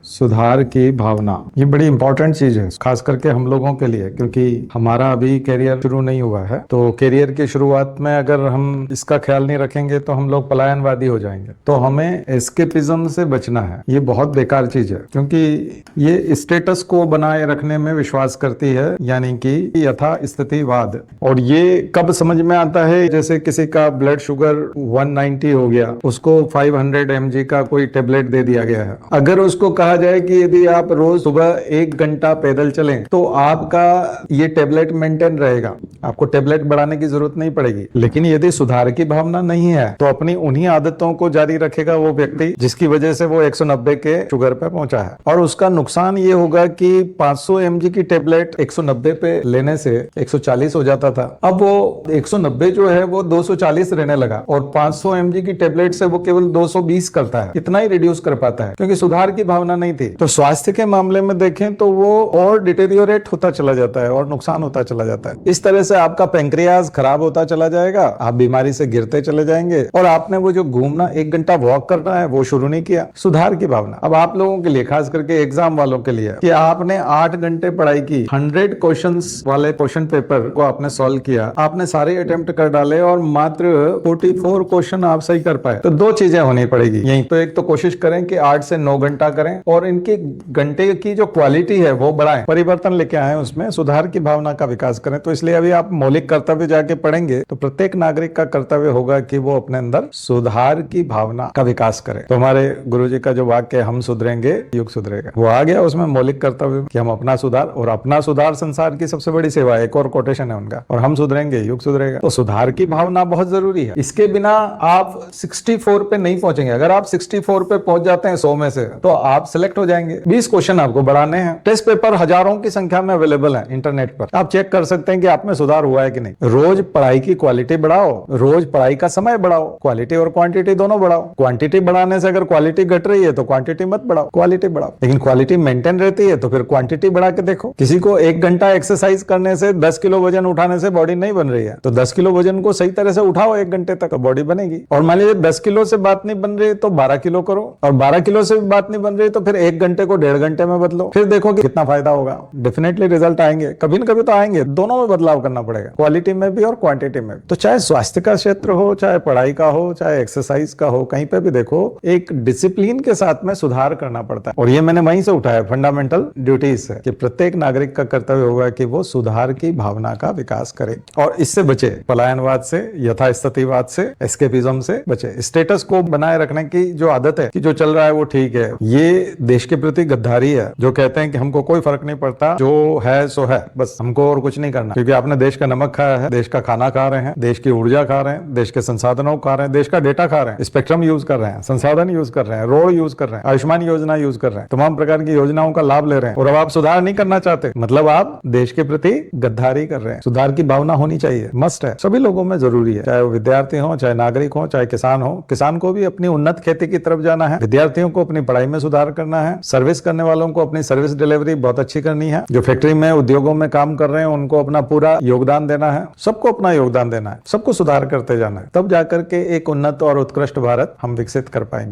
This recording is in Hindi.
सुधार की भावना ये बड़ी इंपॉर्टेंट चीज है, खास करके हम लोगों के लिए, क्योंकि हमारा अभी करियर शुरू नहीं हुआ है। तो करियर की शुरुआत में अगर हम इसका ख्याल नहीं रखेंगे तो हम लोग पलायनवादी हो जाएंगे। तो हमें एस्केपिज्म से बचना है। ये बहुत बेकार चीज है, क्योंकि ये स्टेटस को बनाए रखने में विश्वास करती है, यानी कि यथा स्थितिवाद। और ये कब समझ में आता है, जैसे किसी का ब्लड शुगर 190 हो गया, उसको 500 mg का कोई टेबलेट दे दिया गया है। अगर उसको कहा जाए कि यदि आप रोज सुबह 1 घंटा पैदल चलें तो आपका ये टेबलेट मेंटेन रहेगा, आपको टेबलेट बढ़ाने की जरूरत नहीं पड़ेगी। लेकिन यदि सुधार की भावना नहीं है तो अपनी उन्हीं आदतों को जारी रखेगा वो व्यक्ति जिसकी वजह से वो 190 के शुगर पे पहुंचा है। और उसका नुकसान ये होगा कि 500 mg की टेबलेट 190 पे लेने से 140 हो जाता था, अब वो 190 जो है वो 240 रहने लगा, और 500 mg की टेबलेट से वो केवल 220 करता है, इतना ही रिड्यूस कर पाता है, क्योंकि सुधार की भावना नहीं थी। तो स्वास्थ्य के मामले में देखें तो वो और डिटेरियोरेट होता चला जाता है और नुकसान होता चला जाता है। इस तरह से आपका पेंक्रियाज खराब होता चला जाएगा, आप बीमारी से गिरते चले जाएंगे, और आपने वो जो घूमना 1 घंटा वॉक करना है वो शुरू नहीं किया। सुधार की भावना अब आप लोगों के लिए, खास करके एग्जाम वालों के लिए, कि आपने 8 घंटे पढ़ाई की, 100 क्वेश्चंस वाले क्वेश्चन पेपर को आपने सॉल्व किया, आपने सारे अटेम्प्ट कर डाले और मात्र 44 क्वेश्चन आप सही कर पाए। तो 2 चीजें होनी पड़ेगी यही तो। एक तो कोशिश करें कि 8 से 9 घंटा करें, और इनके घंटे की जो क्वालिटी है वो बढ़ाएं, परिवर्तन लेके आए, उसमें सुधार की भावना का विकास करें। तो इसलिए अभी आप मौलिक कर्तव्य जाके पढ़ेंगे तो प्रत्येक नागरिक का कर्तव्य होगा कि वो अपने अंदर सुधार की भावना का विकास करे। तो हमारे गुरुजी का जो वाक्य है, हम सुधरेंगे युग सुधरेगा, वो आ गया उसमें मौलिक कर्तव्य कि हम अपना सुधार, और अपना सुधार संसार की सबसे बड़ी सेवा है, एक और कोटेशन है उनका, और हम सुधरेंगे युग सुधरेगा। तो सुधार की भावना बहुत जरूरी है। इसके बिना आप 64 पे नहीं पहुंचेंगे। अगर आप 64 पे पहुंच जाते हैं 100 में से, तो आप सिलेक्ट हो जाएंगे। 20 क्वेश्चन आपको बढ़ाने हैं। टेस्ट पेपर हजारों की संख्या में अवेलेबल है इंटरनेट पर, आप चेक कर सकते हैं कि आप में सुधार हुआ है कि नहीं। रोज पढ़ाई की क्वालिटी बढ़ाओ, रोज पढ़ाई का समय बढ़ाओ, क्वालिटी और क्वांटिटी दोनों बढ़ाओ। क्वांटिटी बढ़ाने से अगर क्वालिटी घट रही है तो क्वांटिटी मत बढ़ाओ, क्वालिटी बढ़ाओ। लेकिन क्वालिटी मेंटेन रहती है तो फिर क्वांटिटी बढ़ा के देखो। किसी को 1 घंटा एक्सरसाइज करने से 10 किलो वजन उठाने से बॉडी नहीं बन रही है, तो 10 किलो वजन को सही तरह से उठाओ 1 घंटे तक, तो बॉडी बनेगी। और मान लीजिए 10 किलो से बात नहीं बन रही तो 12 किलो करो, और 12 किलो से भी बात नहीं बन रही तो फिर 1 घंटे को 1.5 घंटे में बदलो, फिर देखो कि कितना फायदा होगा। डेफिनेटली रिजल्ट आएंगे, कभी न कभी तो आएंगे। दोनों में बदलाव करना पड़ेगा, क्वालिटी में भी और क्वांटिटी में भी। तो चाहे स्वास्थ्य का क्षेत्र हो, चाहे पढ़ाई का हो, चाहे एक्सरसाइज का हो, कहीं पे भी देखो एक डिसिप्लिन के साथ में सुधार करना पड़ता है। और ये मैंने वहीं से उठाया, फंडामेंटल ड्यूटीज से, कि प्रत्येक नागरिक का कर्तव्य होगा कि वो सुधार की भावना का विकास करे और इससे बचे, पलायनवाद से, यथास्थितिवाद से, एस्केपिज्म से बचे। स्टेटस को बनाए रखने की जो आदत है कि जो चल रहा है वो ठीक है, ये देश के प्रति गद्दारी है। जो कहते हैं कि हमको कोई फर्क नहीं पड़ता, जो है सो है, बस हमको और कुछ नहीं करना, क्योंकि आपने देश का नमक खाया है, देश का खाना खा रहे हैं, देश की ऊर्जा खा रहे हैं, देश के संसाधनों खा रहे हैं, देश का डेटा खा रहे हैं, स्पेक्ट्रम यूज कर रहे हैं, संसाधन यूज कर रहे हैं, रोड यूज कर रहे हैं, आयुष्मान योजना यूज कर रहे हैं, तमाम प्रकार की योजनाओं का लाभ ले रहे हैं, और अब आप सुधार नहीं करना चाहते, मतलब आप देश के प्रति गद्दारी कर रहे हैं। सुधार की भावना होनी चाहिए, मस्ट है, सभी लोगों में जरूरी है, चाहे वो विद्यार्थी हो, चाहे नागरिक हो, चाहे किसान हो। किसान को भी अपनी उन्नत खेती की तरफ जाना है, विद्यार्थियों को अपनी पढ़ाई में सुधार करना है, सर्विस करने वालों को अपनी सर्विस डिलीवरी बहुत अच्छी करनी है, जो फैक्ट्री में, उद्योगों में काम कर रहे हैं उनको अपना पूरा योगदान देना है, सबको अपना योगदान देना है, सबको सुधार करते जाना है, तब जाकर के एक उन्नत और उत्कृष्ट भारत हम विकसित कर पाएंगे।